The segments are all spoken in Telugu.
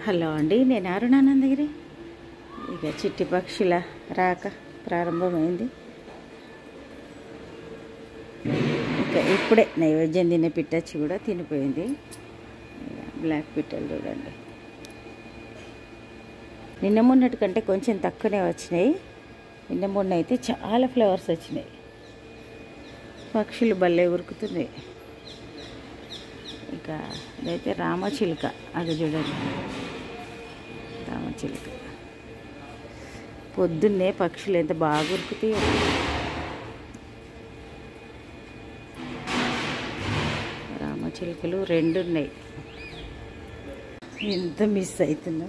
హలో అండి, నేను అరుణానందగిరి. ఇక చిట్టి పక్షుల రాక ప్రారంభమైంది. ఇక ఇప్పుడే నైవేద్యం తినే పిట్టచ్చి కూడా తినిపోయింది. బ్లాక్ పిట్టలు చూడండి, నిన్న మొన్నటి కంటే కొంచెం తక్కువనే వచ్చినాయి. నిన్న మొన్న అయితే చాలా ఫ్లవర్స్ వచ్చినాయి. పక్షులు భలే ఉరుకుతున్నాయి. ఇక ఇదైతే రామచిలుక, అది చూడండి రామచిలుక. పొద్దున్నే పక్షులు ఎంత బాగా ఉరుకుతాయో. రామచిలుకలు 2 ఉన్నాయి. ఎంత మిస్ అవుతుందో.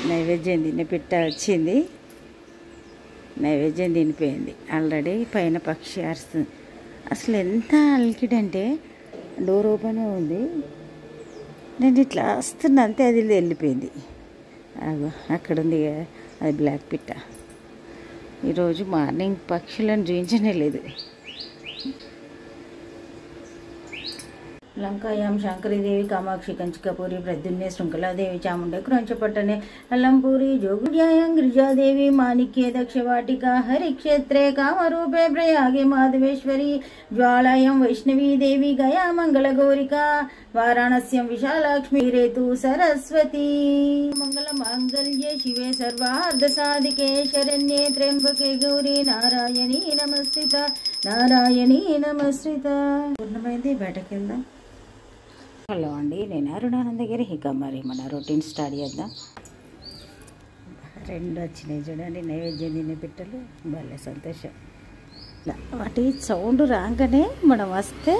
నైవేద్యం తిని పిట్ట వచ్చింది, నైవేద్యం తినిపోయింది. ఆల్రెడీ పైన పక్షి అరుస్తుంది. అసలు ఎంత అలికిడంటే డోర్ ఓపెన్ ఉంది, నేను ఇట్లా వస్తున్నా అంతే అది వెళ్ళిపోయింది. అక్కడ ఉంది కదా, అది బ్లాక్ పిట్ట. ఈరోజు మార్నింగ్ పక్షులను చూపించనే లేదు. లంకాయాం శంకరీదేవి కామాక్షి కంచికపూరి ప్రద్యుమ్నే శృంఖలాదేవి చాముండే క్రోంచపట్టనే అల్లంపూరి జోగుడ్యాయం గిరిజాదేవి మాణిక్యే దక్షవాటిక హరిక్షేత్రే కామరూపే ప్రయాగే మాధవేశ్వరి జ్వాలాయం వైష్ణవీదేవి గయా మంగళ గౌరిక వారాణస్యం విశాలాక్ష్మి రేతు సరస్వతి మంగళ మాంగళ్యే శివే సర్వార్ధ సాధికే శరణ్యే త్ర్యంబకే గౌరీ నారాయణీ నమస్కృత నారాయణీ నమస్కృత. పూర్ణమైంది, బయటకు వెళ్దాం. హలో అండి, నేను అరుణానందగిరి. ఇక మరి మన రొటీన్ స్టార్ట్ చేద్దాం. 2 వచ్చినాయి చూడండి నైవేద్యం తినే పిట్టలు. భలే సంతోషం. వాటి సౌండ్ రాగానే మనం వస్తే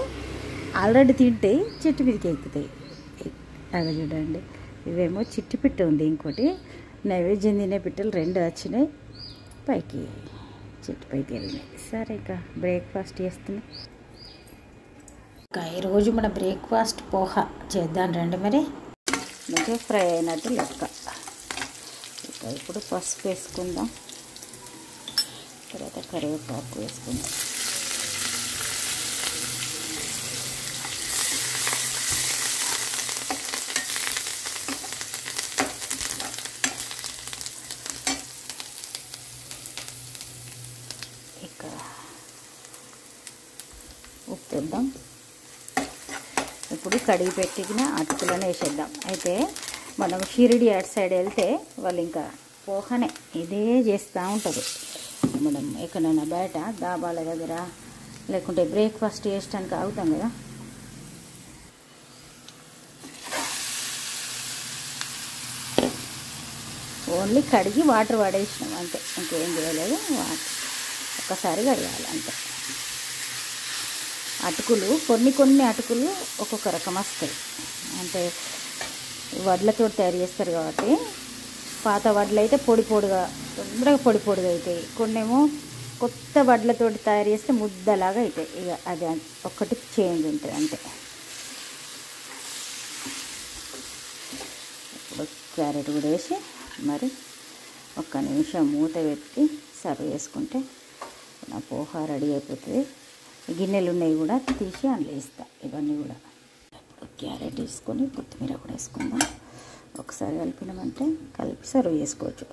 ఆల్రెడీ తింటే చెట్టు మీదకి ఎక్కుతాయి. అవి చూడండి, ఇవేమో చిట్టి పిట్ట ఉంది, ఇంకోటి నైవేద్యం తినే పిట్టలు 2 వచ్చినాయి. పైకి చెట్టు పైకి వెళ్ళినాయి. సరే, ఇక బ్రేక్ఫాస్ట్ చేస్తున్నాం. ఈరోజు మన బ్రేక్ఫాస్ట్ పోహా చేద్దాం రండి. మరి మంచిగా ఫ్రై అయినట్టు లెక్క. ఇక ఇప్పుడు పసుపు వేసుకుందాం, తర్వాత కరివేపాకు వేసుకుందాం. ఇక ఉప్పు వేద్దాం. ఇప్పుడు కడిగి పెట్టిన అటుకులను వేసేద్దాం. అయితే మనం షిరిడి అటు సైడ్ వెళ్తే వాళ్ళు ఇంకా పోహనే ఇదే చేస్తూ ఉంటారు. మనం ఎక్కడైనా బయట డాబాల దగ్గర లేకుంటే బ్రేక్ఫాస్ట్ చేయడానికి ఆగుతాం కదా, ఓన్లీ కడిగి వాటర్ పడేసినాం అంతే, ఇంకేం చేయలేదు. వాటర్ ఒక్కసారి కడగాలి అంతే. అటుకులు కొన్ని అటుకులు ఒక్కొక్క రకం వస్తాయి. అంటే వడ్లతో తయారు చేస్తారు కాబట్టి పాత వడ్లు అయితే పొడిగా తొందరగా పొడిగా అవుతాయి. కొన్నేమో కొత్త వడ్లతో తయారు చేస్తే ముద్దలాగా అవుతాయి. ఇక అది ఒక్కటి చేంజ్ ఉంటుంది అంతే. ఇప్పుడు క్యారెట్ కూడా వేసి మరి 1 నిమిషం మూత పెట్టి సర్వ్ చేసుకుంటే నా పోహా రెడీ అయిపోతుంది. గిన్నెలు ఉన్నాయి కూడా తీసి అందులో వేస్తా. ఇవన్నీ కూడా క్యారెట్ వేసుకొని కొత్తిమీర కూడా వేసుకుందాం. ఒకసారి కలిపినామంటే కలిపి సర్వ్ చేసుకోవచ్చు.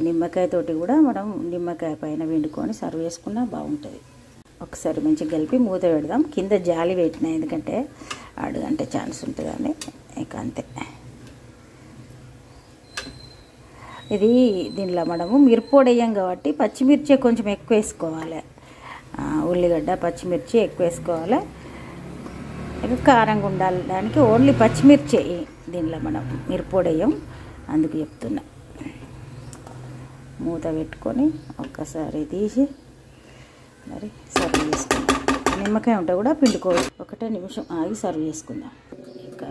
నిమ్మకాయతోటి కూడా మనం నిమ్మకాయ పైన వండుకొని సర్వ్ చేసుకున్నా బాగుంటుంది. ఒకసారి మంచిగా కలిపి మూత పెడదాం. కింద జాలి పెట్టినా, ఎందుకంటే అడుగంటే ఛాన్స్ ఉంటుందని. ఇక అంతే. ఇది దీనిలో మనము మిరప్పొడి వేయం కాబట్టి పచ్చిమిర్చి కొంచెం ఎక్కువ వేసుకోవాలి. ఉల్లిగడ్డ పచ్చిమిర్చి ఎక్కువ వేసుకోవాలి. ఇక కారంగా ఉండాలి దానికి ఓన్లీ పచ్చిమిర్చి. దీనిలో మనం మిరప్పొడి వేయం, అందుకు చెప్తున్నా. మూత పెట్టుకొని ఒక్కసారి తీసి మరి సర్వ్ చేసుకుందాం. నిమ్మకాయ ఉంటే కూడా పిండుకోవచ్చు. 1 నిమిషం ఆగి సర్వ్ చేసుకుందాం. ఇక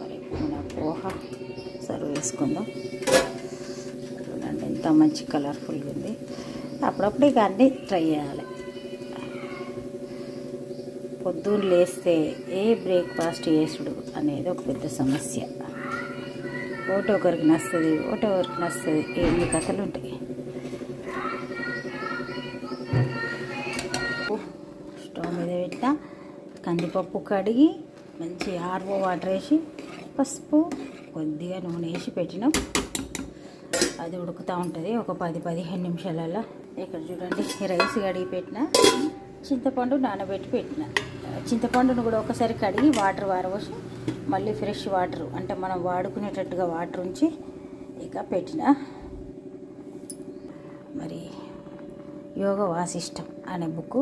మరి మన పోహా సర్వ్ చేసుకుందాం. చూడండి ఎంత మంచి కలర్ఫుల్గా ఉంది. అప్పుడప్పుడు ఇక అన్నీ ట్రై చేయాలి. పొద్దున్న లేస్తే ఏ బ్రేక్ఫాస్ట్ చేసుడు అనేది ఒక పెద్ద సమస్య. ఒకరికి నచ్చుతుంది, ఒకరికి నచ్చుతుంది, ఎన్ని కథలు ఉంటాయి. స్టవ్ మీద పెట్టా కందిపప్పు కడిగి మంచి ఆర్వో వాటర్ వేసి పసుపు కొద్దిగా నూనె వేసి పెట్టినాం. అది ఉడుకుతూ ఉంటుంది ఒక 10-15 నిమిషాలలో. ఇక్కడ చూడండి, రైస్ కడిగి పెట్టిన, చింతపండు నానబెట్టి పెట్టిన. చింతపండును కూడా ఒకసారి కడిగి వాటర్ వారబోసి మళ్ళీ ఫ్రెష్ వాటర్ అంటే మనం వాడుకునేటట్టుగా వాటర్ ఉంచి ఇక పెట్టిన. మరి యోగ వాసిష్టం అనే బుక్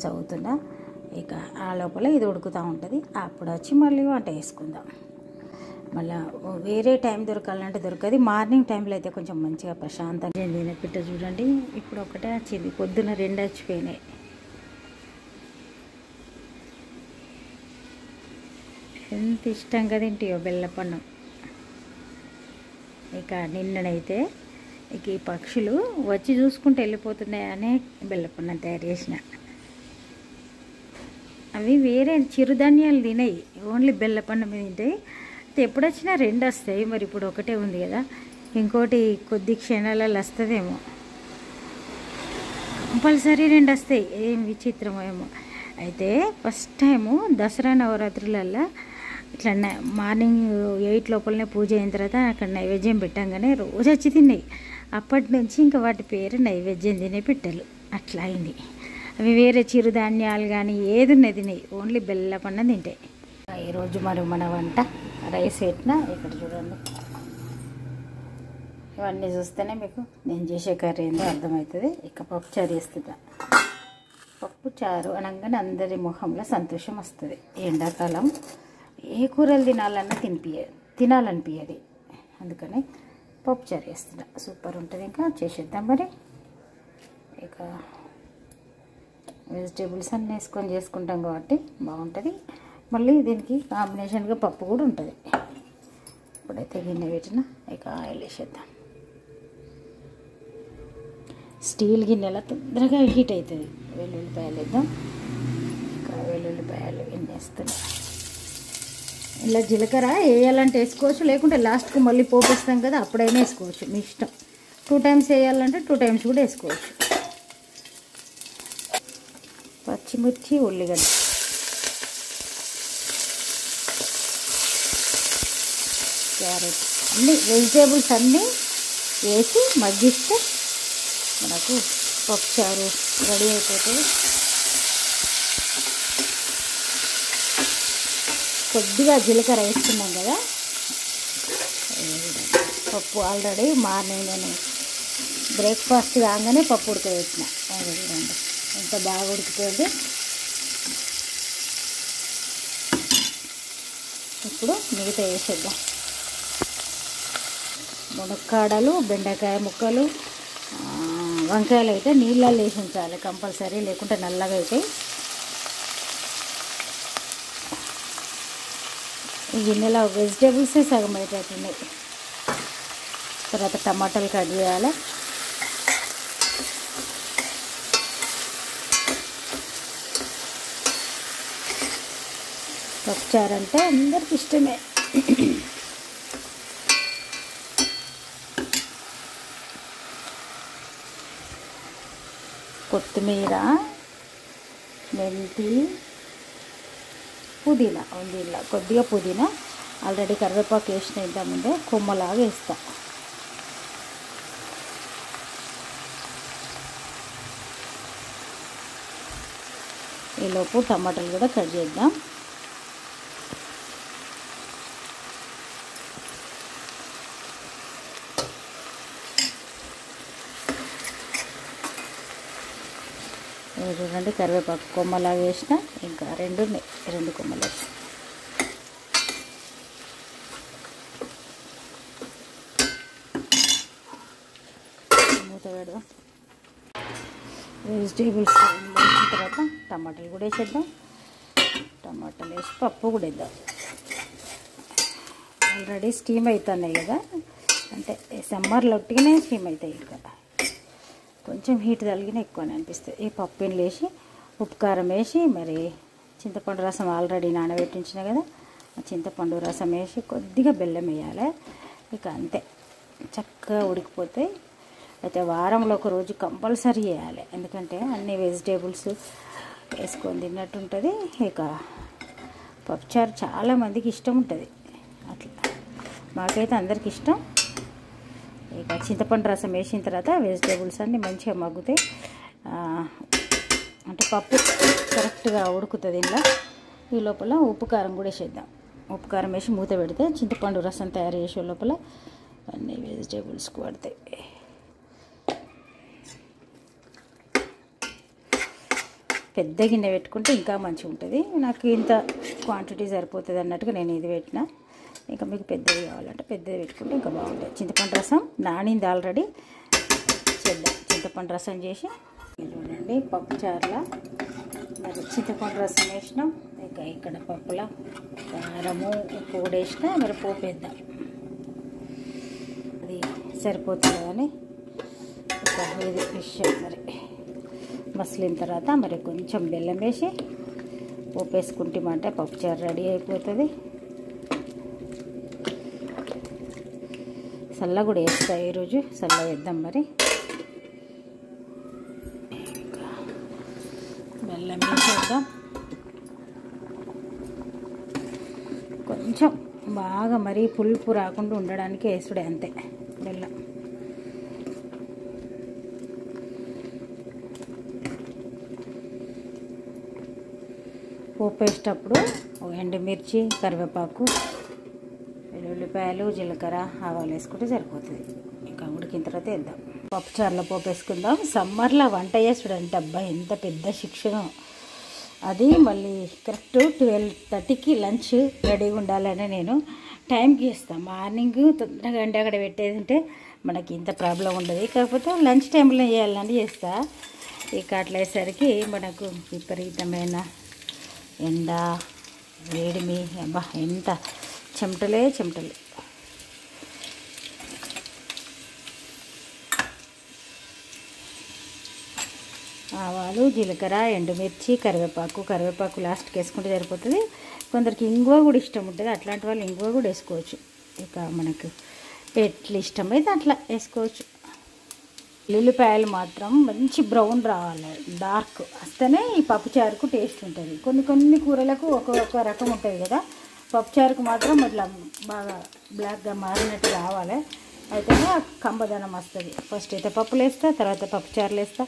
చదువుతున్నా. ఇక ఆ లోపల ఇది ఉడుకుతూ ఉంటుంది. అప్పుడు వచ్చి మళ్ళీ వంట వేసుకుందాం. మళ్ళీ వేరే టైం దొరకాలంటే దొరకదు. మార్నింగ్ టైంలో అయితే కొంచెం మంచిగా ప్రశాంతంగా తినే పిట్ట చూడండి. ఇప్పుడు ఒకటే వచ్చింది, పొద్దున్న 2 వచ్చిపోయినాయి. ఎంత ఇష్టంగా తింటాయో బెల్లపన్నం. ఇక నిన్ననైతే ఇక ఈ పక్షులు వచ్చి చూసుకుంటూ వెళ్ళిపోతున్నాయనే బెల్లపన్నం తయారు చేసిన. అవి వేరే చిరుధాన్యాలు తినాయి, ఓన్లీ బెల్లపన్నం తింటాయి. ఎప్పుడు వచ్చినా 2 వస్తాయి. మరి ఇప్పుడు ఒకటే ఉంది కదా, ఇంకోటి కొద్ది క్షణాలలో వస్తుందేమో. కంపల్సరీ 2 వస్తాయి. ఏం విచిత్రమో ఏమో. అయితే ఫస్ట్ టైము దసరా నవరాత్రులల్లో ఇట్లా మార్నింగ్ 8 లోపలనే పూజ అయిన తర్వాత అక్కడ నైవేద్యం పెట్టంగానే రోజు వచ్చి తిన్నాయి. అప్పటి నుంచి ఇంకా వాటి పేరు నైవేద్యం తినే పిట్టలు. అట్లా అయింది. అవి వేరే చిరుధాన్యాలు కానీ ఏది ఉన్నది తినాయి, ఓన్లీ బెల్లపన్నం తింటాయి. ఈరోజు మరి మన వంట రైస్ పెట్టిన. ఇక్కడ చూడండి, ఇవన్నీ చూస్తేనే మీకు నేను చేసే కర్రీ ఏందో అర్థమవుతుంది. ఇక పప్పుచారు వేస్తుందా. పప్పుచారు అనగానే అందరి ముఖంలో సంతోషం వస్తుంది. ఎండాకాలం ఏ కూరలు తినాలన్నా తినాలనిపించదు. అందుకని పప్పుచారు వేస్తున్నా. సూపర్ ఉంటుంది. ఇంకా చేసేద్దాం మరి. ఇక వెజిటేబుల్స్ అన్నీ వేసుకొని చేసుకుంటాం కాబట్టి బాగుంటుంది. మళ్ళీ దీనికి కాంబినేషన్గా పప్పు కూడా ఉంటుంది. ఇప్పుడైతే గిన్నె పెట్టిన, ఇక ఆయిల్ వేసేద్దాం. స్టీల్ గిన్నెలో తొందరగా హీట్ అవుతుంది. వెల్లుల్లిపాయలు వేద్దాం. ఇక వెల్లుల్లిపాయలు ఎన్ని వేస్తున్నాం. ఇలా జీలకర్ర వేయాలంటే వేసుకోవచ్చు, లేకుంటే లాస్ట్కు మళ్ళీ పోపు వేస్తాం కదా అప్పుడైనా వేసుకోవచ్చు, మీ ఇష్టం. 2 టైమ్స్ వేయాలంటే 2 టైమ్స్ కూడా వేసుకోవచ్చు. పచ్చిమిర్చి, ఉల్లిగడ్డ, క్యారెట్ అన్నీ వెజిటేబుల్స్ అన్నీ వేసి మగ్గిస్తే మనకు పప్పుచారు రెడీ అయిపోతుంది. కొద్దిగా జీలకర్ర వేసుకున్నాం కదా. పప్పు ఆల్రెడీ మార్నింగ్ నేను బ్రేక్ఫాస్ట్ కాగానే పప్పు ఉడకబెట్టిన. చూడండి ఎంత బాగా ఉడికిపోయింది. ఇప్పుడు మిగతా వేసేద్దాం. మునక్కాడలు, బెండకాయ ముక్కలు, వంకాయలు అయితే నీళ్ళల్లో వేసి ఉంచాలి కంపల్సరీ, లేకుంటే నల్లగా అవుతాయి. ఈ గిన్నెలో వెజిటేబుల్సే సగం అయ్యేటట్టున్నాయి. తర్వాత టమాటాలు కట్ చేయాలి. పప్పుచారు అంటే అందరికి ఇష్టమే. కొత్తిమీర, మెంతి, పుదీనా ఉంది. ఇలా కొద్దిగా పుదీనా, ఆల్రెడీ కరివేపాకు వేసిన ఇంతకుముందే, కొమ్మలాగా వేస్తా. ఈలోపు టమాటాలు కూడా కట్ చేద్దాం. చూడండి, కరివేపాకు కొమ్మలాగా వేసిన, ఇంకా 2 కొమ్మలు వేసిన. మూత పెడదాం. వెజిటేబుల్స్ వేసిన తర్వాత టమాటాలు కూడా వేసేద్దాం. టమాటాలు వేసి పప్పు కూడా వేద్దాం. ఆల్రెడీ స్టీమ్ అవుతున్నాయి కదా, అంటే సమ్మర్లో ఒట్టిగానే స్టీమ్ అవుతాయి. ఇక్కడ కొంచెం హీట్ తగిలిన ఎక్కువనే అనిపిస్తుంది. ఈ పప్పుని వేసి ఉప్పు కారం వేసి, మరి చింతపండు రసం ఆల్రెడీ నానబెట్టించిన కదా, ఆ చింతపండు రసం వేసి కొద్దిగా బెల్లం వేయాలి. ఇక అంతే, చక్కగా ఉడికిపోతాయి. అయితే వారంలో ఒక రోజు కంపల్సరీ వేయాలి, ఎందుకంటే అన్ని వెజిటేబుల్స్ వేసుకొని తిన్నట్టు ఉంటుంది. ఇక పప్పుచారు చాలామందికి ఇష్టం ఉంటుంది. అట్లా మాకైతే అందరికి ఇష్టం. ఇక చింతపండు రసం వేసిన తర్వాత వెజిటేబుల్స్ అన్నీ మంచిగా మగ్గుతాయి. అంటే పప్పు కరెక్ట్గా ఉడుకుతుంది. ఇలా ఈ లోపల ఉప్పు కారం కూడా వేసేద్దాం. ఉప్పు కారం వేసి మూత పెడితే చింతపండు రసం తయారు చేసే లోపల అన్నీ వెజిటేబుల్స్కి పడతాయి. పెద్ద గిన్నె పెట్టుకుంటే ఇంకా మంచిగా ఉంటుంది. నాకు ఇంత క్వాంటిటీ సరిపోతుంది అన్నట్టుగా నేను ఇది పెట్టిన. ఇంకా మీకు పెద్దది కావాలంటే పెద్దది పెట్టుకుంటే ఇంకా బాగుంటుంది. చింతపండు రసం నానింది ఆల్రెడీ. చేద్దాం. చింతపండు రసం చేసి చూడండి పప్పు చారుల మరి చింతపండు రసం వేసినాం. ఇక ఇక్కడ పప్పుల కారము ఉప్పు కూడా వేసినా మరి పోపు వేద్దాం. అది సరిపోతుంది కానీ ఇక ఇది విషయం. మరి మసిలిన తర్వాత మరి కొంచెం బెల్లం వేసి పోపు వేసుకుంటామంటే పప్పుచారు రెడీ అయిపోతుంది. సల్ల కూడా వేస్తా ఈరోజు. సల్ల వేద్దాం. మరి బెల్లం వేసేద్దాం. కొంచెం బాగా మరీ పులుపు రాకుండా ఉండడానికి వేసుడే అంతే బెల్లం. పోపు వేసేటప్పుడు ఎండుమిర్చి కరివేపాకు వెల్లుల్లిపాయలు జీలకర్ర ఆవాలు వేసుకుంటే సరిపోతుంది. ఇంకా ఉడికిన తర్వాత వేద్దాం. పప్పుచారులో పోపు వేసుకుందాం. సమ్మర్లో వంట చేసుడంటే అబ్బాయి ఎంత పెద్ద శిక్షణ. అది మళ్ళీ కరెక్ట్ 12:30కి లంచ్ రెడీగా ఉండాలని నేను టైంకి చేస్తాను. మార్నింగ్ తొందరగా అంటే అక్కడ పెట్టేది ఉంటే మనకి ఇంత ప్రాబ్లం ఉండదు. కాకపోతే లంచ్ టైంలో చేయాలని చేస్తా. ఇక అట్లా అయ్యేసరికి మనకు విపరీతమైన ఎండ వేడిమి అబ్బా ఎంత చెమటలే చెమటలు. ఆవాలు జీలకర్ర ఎండుమిర్చి కరివేపాకు లాస్ట్కి వేసుకుంటే సరిపోతుంది. కొందరికి ఇంగువ కూడా ఇష్టం ఉంటుంది. అట్లాంటి వాళ్ళు ఇంగువ కూడా వేసుకోవచ్చు. ఇక మనకు ఎట్లా ఇష్టమైతే అట్లా వేసుకోవచ్చు. ఉల్లిపాయలు మాత్రం మంచి బ్రౌన్ రావాలి, డార్క్ వస్తేనే ఈ పప్పుచారుకు టేస్ట్ ఉంటుంది. కొన్ని కూరలకు ఒక్కొక్క రకం ఉంటుంది కదా. పప్పుచారుకు మాత్రం ఇట్లా బాగా బ్లాక్గా మారినట్టు రావాలి. అయితేనే కంబదనం వస్తుంది. ఫస్ట్ అయితే పప్పులు వేస్తా, తర్వాత పప్పుచారులు వేస్తా.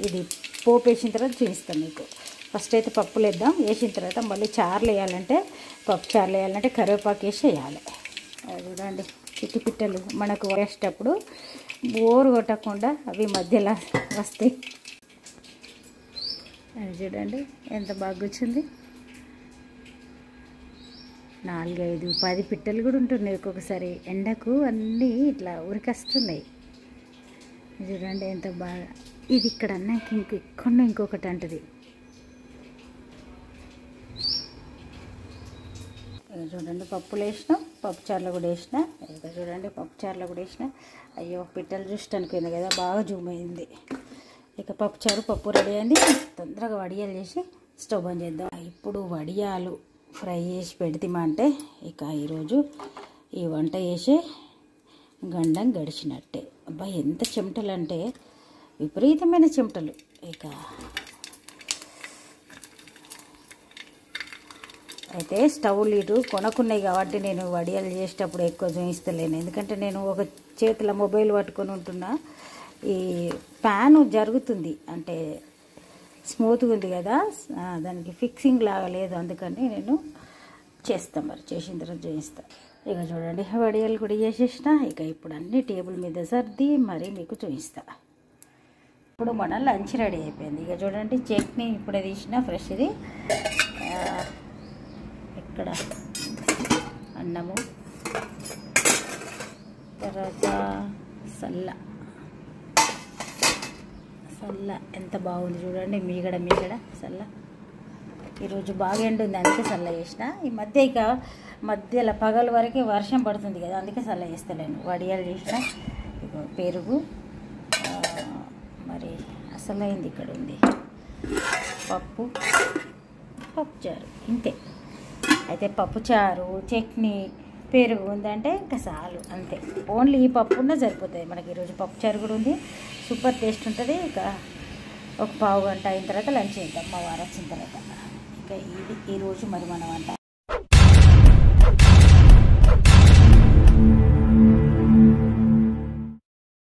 ఇది పోపు వేసిన తర్వాత చూపిస్తాను మీకు. ఫస్ట్ అయితే పప్పులు వేద్దాం. వేసిన తర్వాత మళ్ళీ చారులు వేయాలంటే పప్పుచారులు వేయాలంటే కరివేపాకు వేసి వేయాలి. అది చూడండి చిట్టి పిట్టలు మనకు వేసేటప్పుడు బోరు కొట్టకుండా అవి మధ్యలో వస్తాయి. అది చూడండి ఎంత బాగా వచ్చింది. 4, 5, 10 పిట్టలు కూడా ఉంటున్నాయి ఒక్కొక్కసారి. ఎండకు అన్నీ ఇట్లా ఉరికొస్తున్నాయి. చూడండి ఎంత బాగా. ఇది ఇక్కడ అన్నాక ఇంకొకటి అంటది. చూడండి పప్పులు వేసినాం, పప్పుచారులో కూడా వేసిన. ఇంకా చూడండి పప్పుచారులో కూడా వేసిన. అయ్యో పిట్టలు చూసి అనుకుంది కదా, బాగా జూమ్ అయింది. ఇక పప్పు రెడీ అయింది. తొందరగా వడియాలు చేసి స్టవ్ బంద్ చేద్దాం. ఇప్పుడు వడియాలు ఫ్రై చేసి పెడితేమంటే ఇక ఈరోజు ఈ వంట చేసే గండం గడిచినట్టే. అబ్బా ఎంత చెమటలు అంటే విపరీతమైన చెమటలు. ఇక అయితే స్టవ్ లీడు కొనుక్కున్నాయి కాబట్టి నేను వడియాలు చేసేటప్పుడు ఎక్కువ చూపిస్తలేను. ఎందుకంటే నేను ఒక చేతిలో మొబైల్ పట్టుకొని ఉంటున్నా. ఈ ప్యాను జరుగుతుంది అంటే స్మూత్గా ఉంది కదా, దానికి ఫిక్సింగ్ లాగా లేదు. అందుకని నేను చేస్తాను. మరి చేసిన తర్వాత చూపిస్తాను. ఇక చూడండి వడియాలు కూడా చేసేసిన. ఇక ఇప్పుడు అన్ని టేబుల్ మీద సర్ది మరి మీకు చూపిస్తా. ఇప్పుడు మన లంచ్ రెడీ అయిపోయింది. ఇక చూడండి చట్నీ ఇప్పుడే తీసిన ఫ్రెష్ది. ఇక్కడ అన్నము, తర్వాత సల్ల ఎంత బాగుంది చూడండి. మీగడ సల్ల. ఈరోజు బాగా ఎండుంది అందుకే సల్ల చేసిన. ఈ మధ్య ఇక మధ్యలో పగల వరకే వర్షం పడుతుంది కదా, అందుకే సల్ల చేస్తలేను. వడియాలు చేసిన. ఇక పెరుగు మరి అసలైంది ఇక్కడ ఉంది. పప్పుచారు ఇంతే. అయితే పప్పుచారు చట్నీ పెరుగు ఉందంటే ఇంకా చాలు అంతే. ఓన్లీ ఈ పప్పు ఉన్నా సరిపోతుంది మనకి. ఈరోజు పప్పుచారు కూడా ఉంది, సూపర్ టేస్ట్ ఉంటుంది. ఇక ఒక పావు గంట అయిన తర్వాత లంచ్ చేద్దాం మా వారు వచ్చిన తర్వాత. ఇక ఇది ఈరోజు మరి మన వంట.